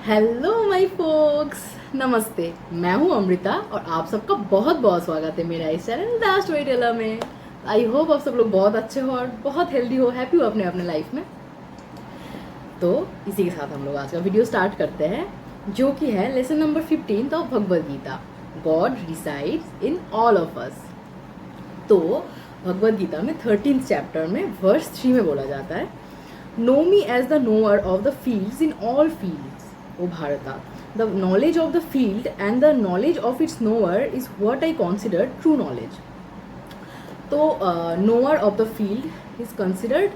Hello my focus, नमस्ते। मैं हूँ अमृता और आप सबका बहुत बहुत स्वागत है मेरा इस चैनल द स्टोरी टेलर में। आई होप आप सब लोग बहुत अच्छे हो और बहुत हेल्दी हो, हैप्पी हो अपने अपने लाइफ में। तो इसी के साथ हम लोग आज का वीडियो स्टार्ट करते हैं, जो कि है lesson number 15 of Bhagavad Gita, God resides in all of us. तो भगवद गीता में 13th चैप्टर में वर्स 3 में बोला जाता है, know me as the knower of the fields in all fields, O Bharata. The knowledge of the field and the knowledge of its knower is what I consider true knowledge. तो knower of the field is considered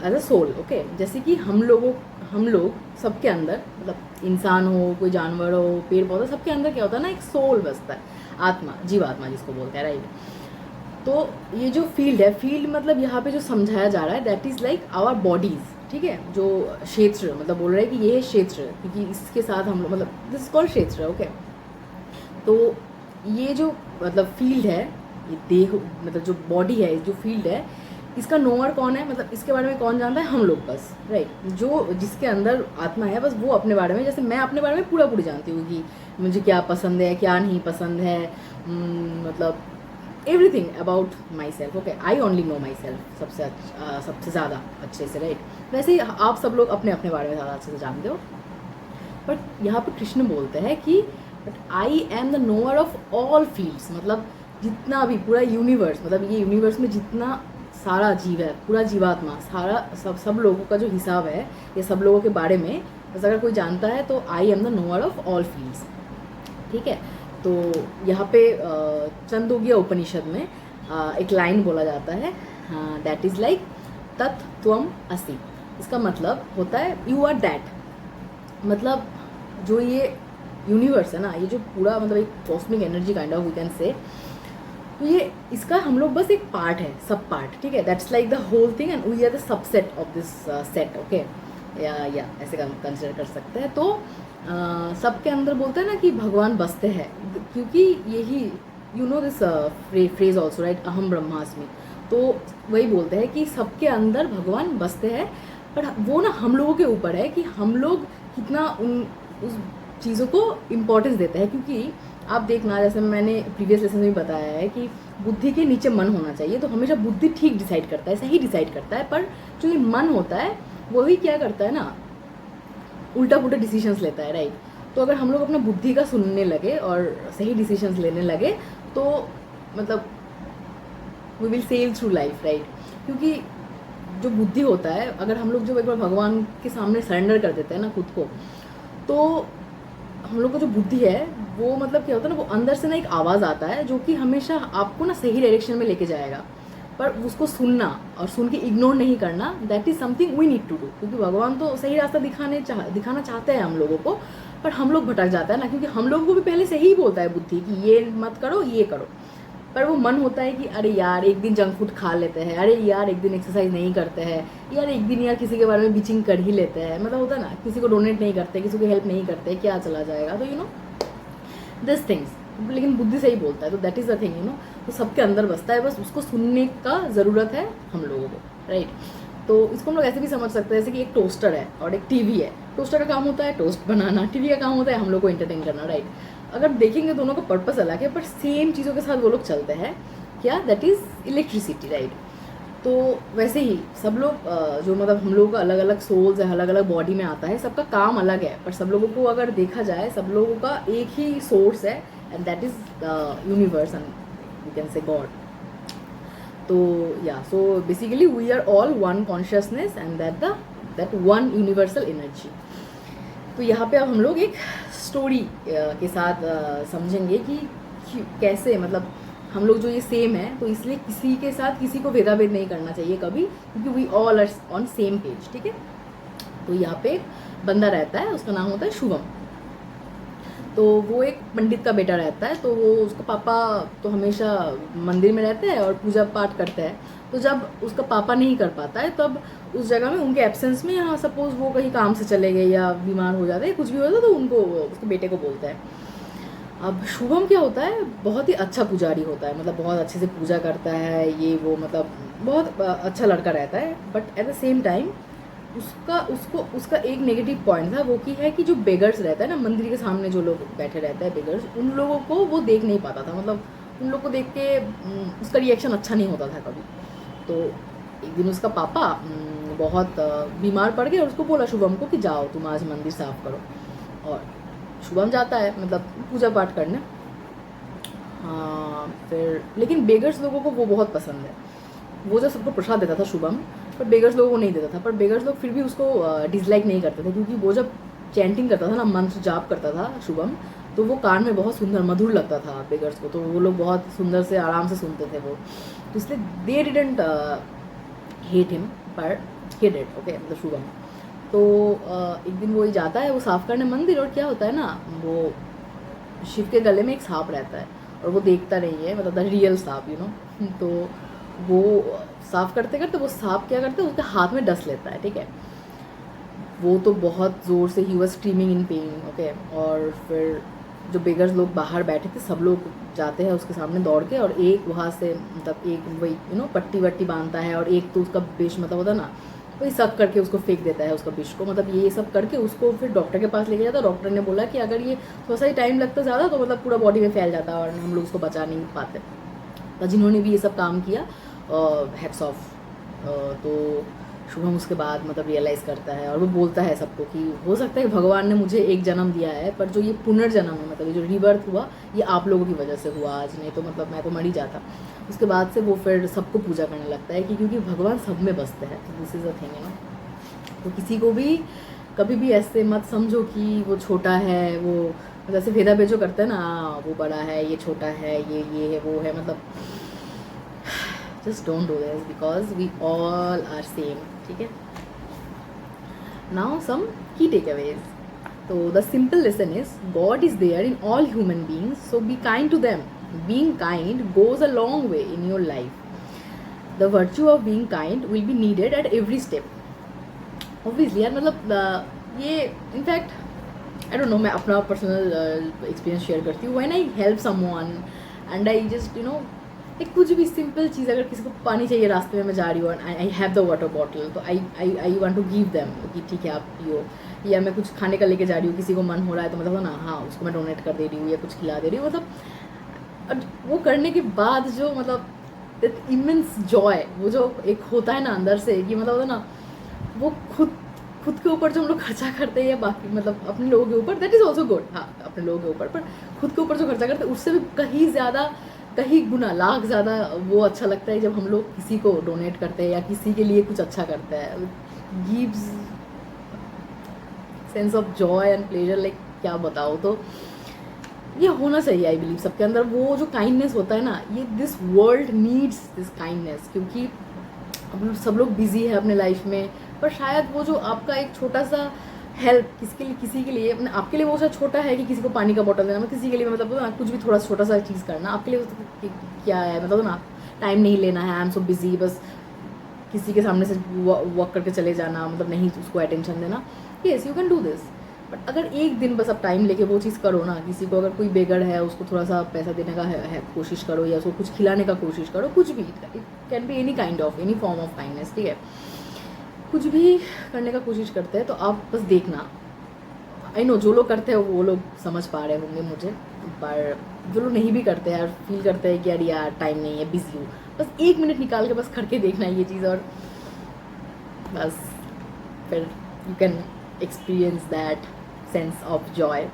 as a soul. Okay? जैसे कि हम लोग सबके अंदर, मतलब इंसान हो, कोई जानवर हो, पेड़ पौधा, सबके अंदर क्या होता है ना, एक सोल बसता है, आत्मा, जीवात्मा जिसको बोलते हैं, राइट। तो ये जो फील्ड है, फील्ड मतलब यहाँ पे जो समझाया जा रहा है, that is like our bodies, ठीक है। जो क्षेत्र, मतलब बोल रहे हैं कि ये है क्षेत्र, क्योंकि इसके साथ हम लोग, मतलब दिस इज कॉल्ड क्षेत्र, ओके। तो ये जो मतलब फील्ड है, ये देह, मतलब जो बॉडी है, जो फील्ड है, इसका नोअर कौन है, मतलब इसके बारे में कौन जानता है, हम लोग बस, राइट। जो जिसके अंदर आत्मा है, बस वो अपने बारे में, जैसे मैं अपने बारे में पूरा जानती हूँ कि मुझे क्या पसंद है, क्या नहीं पसंद है, मतलब everything about my self, okay. I only know my self सबसे ज़्यादा अच्छे से, राइट। वैसे ही आप सब लोग अपने अपने बारे में ज़्यादा अच्छे से जानते हो। बट यहाँ पे कृष्ण बोलते हैं कि but I am the knower of all fields, मतलब जितना भी पूरा यूनिवर्स, मतलब ये यूनिवर्स में जितना सारा जीव है, पूरा जीवात्मा, सारा सब लोगों का जो हिसाब है, ये सब लोगों के बारे में बस अगर कोई जानता है तो I am the knower of all fields, ठीक है। तो यहाँ पे चंदोग्य उपनिषद में एक लाइन बोला जाता है, दैट इज़ लाइक तत् त्वम असि। इसका मतलब होता है यू आर दैट, मतलब जो ये यूनिवर्स है ना, ये जो पूरा, मतलब एक cosmic energy kind of we can say, तो ये इसका हम लोग बस एक पार्ट है, सब पार्ट, ठीक है। That's like the whole thing and we are the subset of this set, okay, या ऐसे कंसिडर कर सकते हैं। तो सबके अंदर बोलते हैं ना कि भगवान बसते हैं, क्योंकि यही you know this phrase also, right, अहम ब्रह्मास्मि। तो वही बोलते हैं कि सबके अंदर भगवान बसते हैं, पर वो ना हम लोगों के ऊपर है कि हम लोग कितना उस चीज़ों को इम्पोर्टेंस देते हैं। क्योंकि आप देखना, जैसे मैंने प्रीवियस लेसन में बताया है कि बुद्धि के नीचे मन होना चाहिए, तो हमेशा बुद्धि ठीक डिसाइड करता है, सही डिसाइड करता है, पर जो ये मन होता है वही क्या करता है ना, उल्टा पुल्टा डिसीजंस लेता है, राइट। तो अगर हम लोग अपना बुद्धि का सुनने लगे और सही डिसीजंस लेने लगे, तो मतलब we will sail through life, right. क्योंकि जो बुद्धि होता है, अगर हम लोग जो एक बार भगवान के सामने सरेंडर कर देते हैं ना खुद को, तो हम लोग का जो बुद्धि है वो, मतलब क्या होता है ना, वो अंदर से ना एक आवाज़ आता है जो कि हमेशा आपको ना सही डायरेक्शन में लेके जाएगा। पर उसको सुनना और सुन के इग्नोर नहीं करना, that is something we need to do. क्योंकि भगवान तो सही रास्ता दिखाना चाहते हैं हम लोगों को, पर हम लोग भटक जाता है ना, क्योंकि हम लोगों को भी पहले से ही बोलता है बुद्धि कि ये मत करो, ये करो। पर वो मन होता है कि अरे यार एक दिन जंक फूड खा लेते हैं, अरे यार एक दिन एक्सरसाइज नहीं करते हैं, यार एक दिन यार किसी के बारे में बिचिंग कर ही लेते हैं, मतलब होता है ना, किसी को डोनेट नहीं करते, किसी को हेल्प नहीं करते, क्या चला जाएगा, तो यू नो दिस थिंग्स। लेकिन बुद्धि से ही बोलता है, तो that is the thing, you know. तो सबके अंदर बसता है, बस उसको सुनने का ज़रूरत है हम लोगों को, राइट। तो इसको हम लोग ऐसे भी समझ सकते हैं, जैसे कि एक टोस्टर है और एक टीवी है। टोस्टर का काम होता है टोस्ट बनाना, टीवी का काम होता है हम लोग को एंटरटेन करना, राइट। अगर देखेंगे दोनों का पर्पस अलग है, पर सेम चीज़ों के साथ वो लोग चलते हैं, क्या, दैट इज़ इलेक्ट्रिसिटी, राइट। तो वैसे ही सब लोग जो, मतलब हम लोगों का अलग अलग सोल्स है, अलग अलग बॉडी में आता है, सबका काम अलग है, पर सब लोगों को अगर देखा जाए, सब लोगों का एक ही सोर्स है, and that is the universe and you can say God. तो या so basically we are all one consciousness and that one universal energy. तो यहाँ पे अब हम लोग एक स्टोरी के साथ समझेंगे कि कैसे, मतलब हम लोग जो ये सेम है, तो इसलिए किसी के साथ किसी को भेदाभेद नहीं करना चाहिए कभी, क्योंकि we all are on same page, ठीक है। तो यहाँ पे एक बंदा रहता है, उसका नाम होता है शुभम। तो वो एक पंडित का बेटा रहता है, तो वो, उसका पापा तो हमेशा मंदिर में रहते हैं और पूजा पाठ करते हैं। तो जब उसका पापा नहीं कर पाता है, तब उस जगह में उनके एब्सेंस में, या सपोज वो कहीं काम से चले गए या बीमार हो जाते हैं, कुछ भी होता है, तो उनको, उसके बेटे को बोलता है। अब शुभम क्या होता है, बहुत ही अच्छा पुजारी होता है, मतलब बहुत अच्छे से पूजा करता है, ये वो, मतलब बहुत अच्छा लड़का रहता है। But at the same time उसका एक नेगेटिव पॉइंट था, वो की है कि जो बेगर्स रहता है ना, मंदिर के सामने जो लोग बैठे रहते हैं बेगर्स, उन लोगों को वो देख नहीं पाता था, मतलब उन लोग को देख के उसका रिएक्शन अच्छा नहीं होता था कभी। तो एक दिन उसका पापा बहुत बीमार पड़ गए और उसको बोला शुभम को कि जाओ तुम आज मंदिर साफ करो। और शुभम जाता है मतलब पूजा पाठ करने। हाँ फिर लेकिन बेगर्स लोगों को वो बहुत पसंद है, वो जो सबको प्रसाद देता था शुभम, पर बेगर्स लोगों को नहीं देता था। पर बेगर्स लोग फिर भी उसको डिसलाइक नहीं करते थे, क्योंकि वो जब चैंटिंग करता था ना, मंत्र जाप करता था शुभम, तो वो कान में बहुत सुंदर मधुर लगता था बेगर्स को, तो वो लोग बहुत सुंदर से आराम से सुनते थे वो, तो इसलिए दे डिडंट हेट हिम, पर he did, ओके मतलब शुभम। तो एक दिन वो ही जाता है वो साफ करने मंदिर, और क्या होता है ना, वो शिव के गले में एक सांप रहता है और वो देखता नहीं है, मतलब द रियल सांप यू नो। तो वो साफ करते करते वो सांप क्या करता है, उसके हाथ में डस लेता है, ठीक है। वो तो बहुत ज़ोर से he was streaming in pen, okay. और फिर जो बेगर्स लोग बाहर बैठे थे सब लोग जाते हैं उसके सामने दौड़ के, और एक वहाँ से मतलब एक वही यू नो पट्टी वट्टी बांधता है, और एक तो उसका विष मतलब होता ना वही सब करके उसको फेंक देता है उसका विष को, मतलब ये सब करके उसको फिर डॉक्टर के पास लेके जाता। डॉक्टर ने बोला कि अगर ये थोड़ा सा ही टाइम लगता ज़्यादा तो मतलब पूरा बॉडी में फैल जाता और हम लोग उसको बचा नहीं पाते। तो जिन्होंने भी ये सब काम किया हैट्स ऑफ। तो शुभम उसके बाद मतलब रियलाइज़ करता है और वो बोलता है सबको कि हो सकता है भगवान ने मुझे एक जन्म दिया है, पर जो ये पुनर्जन्म है मतलब ये जो रीबर्थ हुआ ये आप लोगों की वजह से हुआ आज, नहीं तो मतलब मैं तो मर ही जाता। उसके बाद से वो फिर सबको पूजा करने लगता है कि क्योंकि भगवान सब में बसते हैं, तो this is a thing you know. तो किसी को भी कभी भी ऐसे मत समझो कि वो छोटा है, वो जैसे भेदा भेजो करते हैं ना, वो बड़ा है ये छोटा है ये है वो है, मतलब just don't do this because we all are same, ठीक है। Now some key takeaways. So the simple lesson is God is there in all human beings, so be kind to them. Being kind goes a long way in your life. The virtue of being kind will be needed at every step. Obviously यार मतलब ये in fact I don't know, मैं अपना personal experience share करती हूँ। When I help someone and I just you know एक कुछ भी सिंपल चीज़, अगर किसी को पानी चाहिए रास्ते में मैं जा रही हूँ and I have the water bottle, तो I want to give them कि ठीक है आप पियो। या मैं कुछ खाने का लेके जा रही हूँ, किसी को मन हो रहा है तो मतलब ना हाँ उसको मैं डोनेट कर दे रही हूँ या कुछ खिला दे रही हूँ, मतलब वो करने के बाद जो मतलब इमेंस जॉय वो जो एक होता है ना अंदर से, कि मतलब ना वो खुद के ऊपर जो हम लोग खर्चा करते हैं या बाकी मतलब अपने लोगों के ऊपर, दैट इज़ ऑल्सो गुड, हाँ अपने लोगों के ऊपर, पर खुद के ऊपर जो खर्चा करते हैं उससे भी कहीं ज़्यादा, कहीं गुना लाख ज़्यादा वो अच्छा लगता है जब हम लोग किसी को डोनेट करते हैं या किसी के लिए कुछ अच्छा करते हैं। Gives sense of Joy and pleasure, like क्या बताओ। तो ये होना चाहिए आई बिलीव सबके अंदर, वो जो काइंडनेस होता है ना, ये this world needs this kindness, क्योंकि अब सब लोग बिजी है अपने लाइफ में, पर शायद वो जो आपका एक छोटा सा हेल्प किसी के लिए अपने आपके लिए वो शायद छोटा है कि किसी को पानी का बोतल देना, मैं किसी के लिए मतलब ना कुछ भी थोड़ा छोटा सा चीज़ करना आपके लिए क्या है, मतलब ना टाइम नहीं लेना है, आई एम सो बिजी, बस किसी के सामने से वॉक करके चले जाना, मतलब नहीं उसको अटेंशन देना। Yes you can do this, but अगर एक दिन बस आप टाइम लेके वो चीज़ करो ना, किसी को अगर कोई बेगड़ है उसको थोड़ा सा पैसा देने का है कोशिश करो, या उसको कुछ खिलाने का कोशिश करो, कुछ भी, it can be any kind of any form of kindness, ठीक है। कुछ भी करने का कोशिश करते हैं तो आप बस देखना, आई नो जो लोग करते हैं वो लोग समझ पा रहे होंगे मुझे, पर जो लोग नहीं भी करते हैं यार फील करते हैं कि यार यार टाइम नहीं है, बिजी हूँ, बस 1 मिनट निकाल के बस करके देखना है ये चीज़, और बस फिर you can experience that sense of Joy.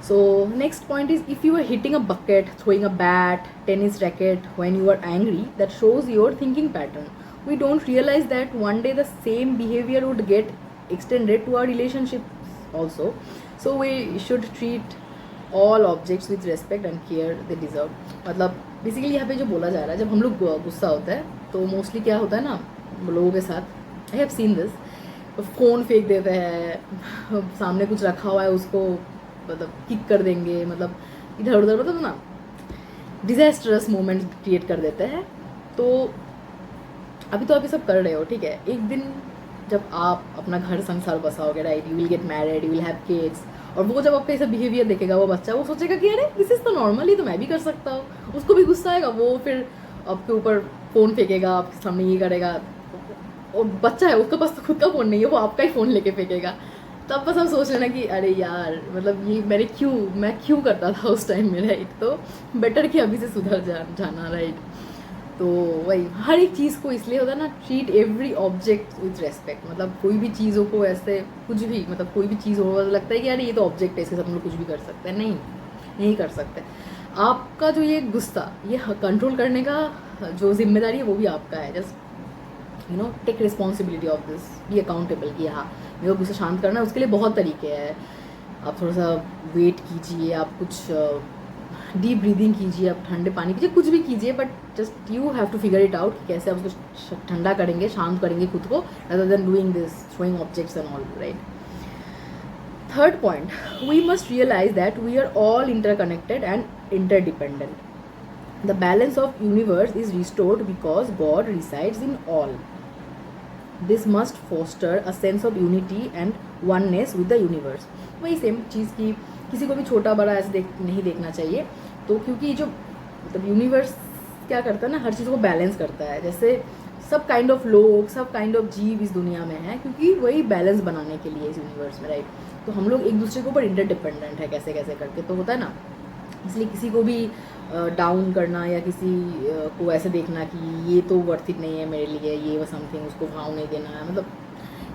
So next point is, if you are hitting a bucket, throwing a bat, tennis racket when you are angry, that shows your thinking pattern. We don't realize that one day the same behavior would get extended to our relationships also. So we should treat all objects with respect and care they deserve. मतलब basically यहाँ पे जो बोला जा रहा है, जब हम लोग गुस्सा होता है तो मोस्टली क्या होता है ना लोगों के साथ, I have seen this, phone फेंक देते हैं, सामने कुछ रखा हुआ है उसको मतलब किक कर देंगे, मतलब इधर उधर मतलब ना डिज़ास्टरस मोमेंट क्रिएट कर देते हैं। तो अभी तो आप ये सब कर रहे हो, ठीक है, एक दिन जब आप अपना घर संसार बसाओगे, right, you will get married, you will have kids, और वो जब आपका ऐसा बिहेवियर देखेगा वो बच्चा, वो सोचेगा कि अरे दिस इज़ तो नॉर्मल, ही तो मैं भी कर सकता हूँ, उसको भी गुस्सा आएगा, वो फिर आपके ऊपर फ़ोन फेंकेगा, आपके सामने ये करेगा, और बच्चा है, उसके पास तो खुद का फ़ोन नहीं है, वो आपका ही फ़ोन लेके फेंकेगा। तब बस हम सोच रहे ना कि अरे यार, मतलब ये मैं क्यों करता था उस टाइम में, राइट। तो बेटर कि अभी से सुधर जाना, राइट। तो वही हर एक चीज़ को इसलिए होता है ना, treat every object with respect. मतलब कोई भी चीज़ों को ऐसे कुछ भी, मतलब कोई भी चीज़ हो, लगता है कि यार ये तो ऑब्जेक्ट है, इसके साथ हम लोग कुछ भी कर सकते हैं, नहीं कर सकते। आपका जो ये गुस्सा, ये कंट्रोल करने का जो जिम्मेदारी है वो भी आपका है। Just take responsibility of this, be accountable कि हाँ मेरे को गुस्सा शांत करना है। उसके लिए बहुत तरीके हैं। आप थोड़ा सा वेट कीजिए, आप कुछ डीप ब्रीदिंग कीजिए, आप ठंडे पानी पीजिए, कुछ भी कीजिए, but just you have to figure it out कि कैसे आप उसको ठंडा करेंगे, शांत करेंगे खुद को, rather than doing this throwing objects and all, right. Third point, we must realize that we are all interconnected and interdependent. The balance of universe is restored because God resides in all. This must foster a sense of unity and oneness with the universe. वही same चीज़ की किसी को भी छोटा बड़ा ऐसे नहीं देखना चाहिए। तो क्योंकि जो मतलब यूनिवर्स क्या करता है ना, हर चीज़ को बैलेंस करता है। जैसे सब काइंड ऑफ लोग, सब काइंड ऑफ जीव इस दुनिया में है, क्योंकि वही बैलेंस बनाने के लिए इस यूनिवर्स में, राइट। तो हम लोग एक दूसरे के ऊपर इंटरडिपेंडेंट है, कैसे कैसे करके, तो होता है ना। इसलिए किसी को भी डाउन करना या किसी को ऐसे देखना कि ये तो वर्थ इट नहीं है मेरे लिए, ये वो समथिंग, उसको भाव नहीं देना है, मतलब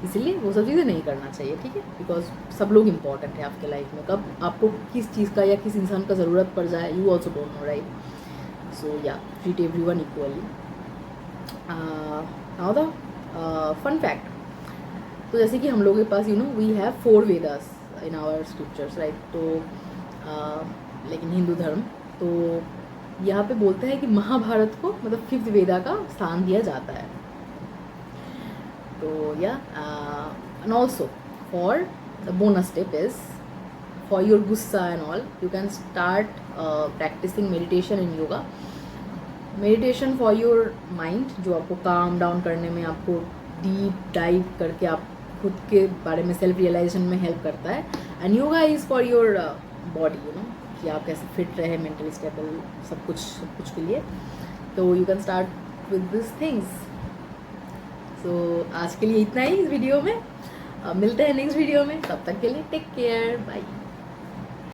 इसलिए वो सब चीज़ें नहीं करना चाहिए, ठीक है। बिकॉज सब लोग इंपॉर्टेंट है आपके लाइफ में। कब आपको किस चीज़ का या किस इंसान का ज़रूरत पड़ जाए, you also don't know, right. So yeah treat everyone equally. Now the fun fact. तो जैसे कि हम लोगों के पास we have 4 Vedas in our scriptures, right. तो लेकिन हिंदू धर्म तो यहाँ पे बोलते हैं कि महाभारत को मतलब 5th वेदा का स्थान दिया जाता है। तो yeah and also for the bonus tip is for your गुस्सा and all, you can start practising meditation in yoga. Meditation for your mind, जो आपको काम डाउन करने में, आपको डीप डाइव करके आप खुद के बारे में सेल्फ रियलाइजेशन में हेल्प करता है। And yoga is for your body, कि आप कैसे फिट रहे, मेंटली स्टेबल, सब कुछ के लिए। तो you can start with this things. So आज के लिए इतना ही इस वीडियो में। मिलते हैं नेक्स्ट वीडियो में, तब तक के लिए टेक केयर, बाय।